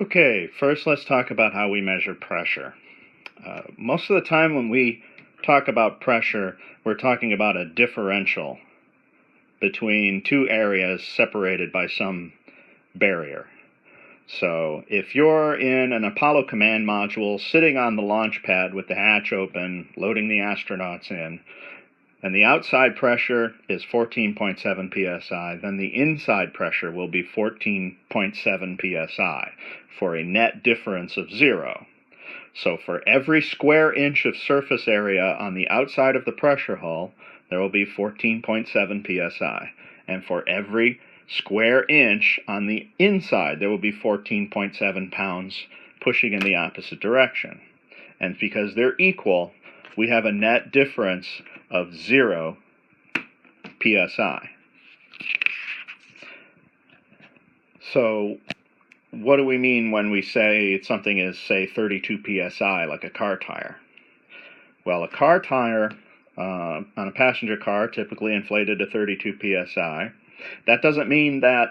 Okay, first let's talk about how we measure pressure. Most of the time when we talk about pressure, we're talking about a differential between two areas separated by some barrier. So if you're in an Apollo command module sitting on the launch pad with the hatch open, loading the astronauts in, and the outside pressure is 14.7 psi, then the inside pressure will be 14.7 psi for a net difference of 0. So for every square inch of surface area on the outside of the pressure hull, there will be 14.7 psi. And for every square inch on the inside, there will be 14.7 pounds pushing in the opposite direction. And because they're equal, we have a net difference of 0 psi. So what do we mean when we say something is, say, 32 psi, like a car tire? Well, a car tire on a passenger car typically inflated to 32 psi. That doesn't mean that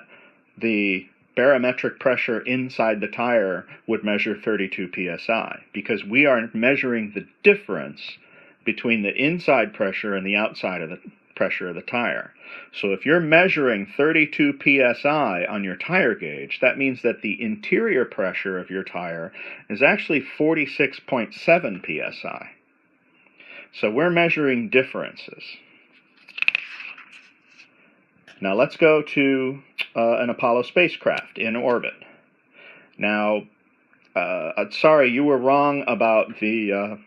the barometric pressure inside the tire would measure 32 psi, because we are measuring the difference between the inside pressure and the outside of the pressure of the tire. So if you're measuring 32 psi on your tire gauge, that means that the interior pressure of your tire is actually 46.7 psi. So we're measuring differences. Now let's go to an Apollo spacecraft in orbit. Now, sorry, you were wrong about the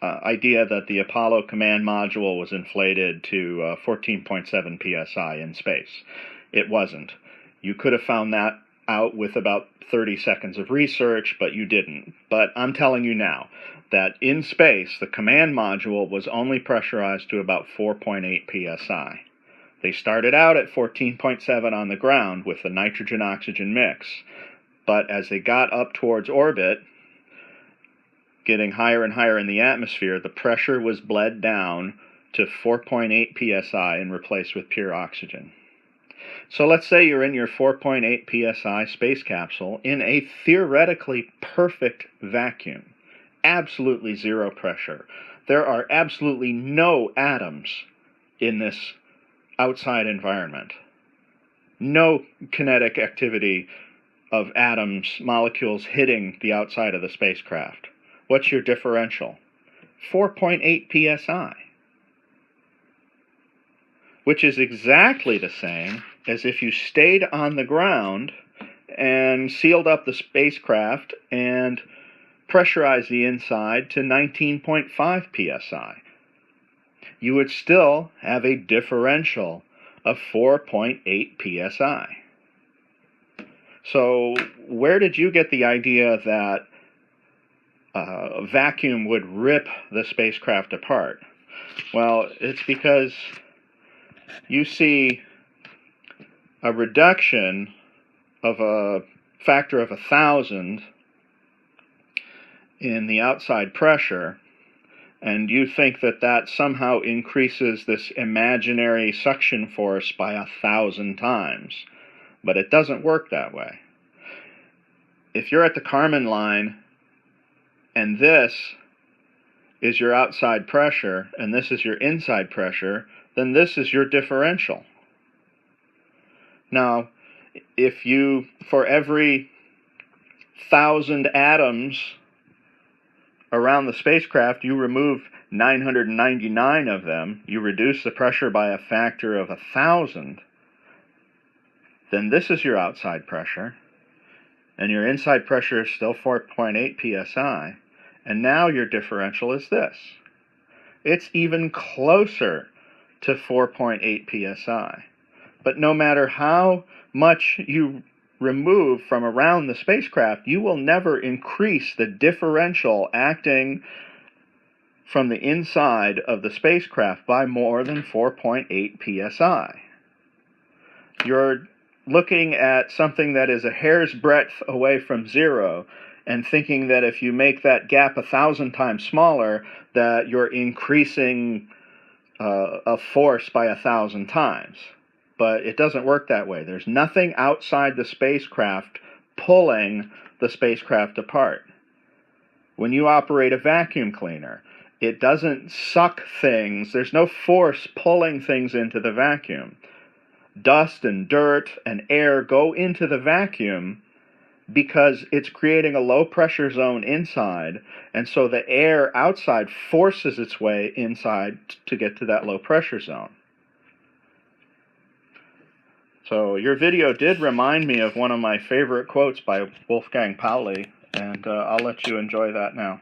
idea that the Apollo command module was inflated to 14.7 psi in space. It wasn't. You could have found that out with about 30 seconds of research, but you didn't. But I'm telling you now that in space, the command module was only pressurized to about 4.8 psi. They started out at 14.7 on the ground with the nitrogen-oxygen mix, but as they got up towards orbit, getting higher and higher in the atmosphere, the pressure was bled down to 4.8 psi and replaced with pure oxygen. So let's say you're in your 4.8 psi space capsule in a theoretically perfect vacuum, absolutely zero pressure. There are absolutely no atoms in this outside environment. No kinetic activity of atoms, molecules hitting the outside of the spacecraft. What's your differential? 4.8 psi, which is exactly the same as if you stayed on the ground and sealed up the spacecraft and pressurized the inside to 19.5 psi. You would still have a differential of 4.8 psi. So where did you get the idea that a vacuum would rip the spacecraft apart? Well, it's because you see a reduction of a factor of 1,000 in the outside pressure, and you think that that somehow increases this imaginary suction force by 1,000 times. But it doesn't work that way. If you're at the Kármán line, and this is your outside pressure, and this is your inside pressure, then this is your differential. Now, if you, for every 1,000 atoms around the spacecraft, you remove 999 of them, you reduce the pressure by a factor of 1,000, then this is your outside pressure, and your inside pressure is still 4.8 psi, and now your differential is this. It's even closer to 4.8 psi. But no matter how much you remove from around the spacecraft, you will never increase the differential acting from the inside of the spacecraft by more than 4.8 psi. You're looking at something that is a hair's breadth away from zero and thinking that if you make that gap 1,000 times smaller, that you're increasing a force by 1,000 times. But it doesn't work that way. There's nothing outside the spacecraft pulling the spacecraft apart. When you operate a vacuum cleaner, it doesn't suck things. There's no force pulling things into the vacuum. Dust and dirt and air go into the vacuum because it's creating a low pressure zone inside, and so the air outside forces its way inside to get to that low pressure zone. So your video did remind me of one of my favorite quotes by Wolfgang Pauli, and I'll let you enjoy that now.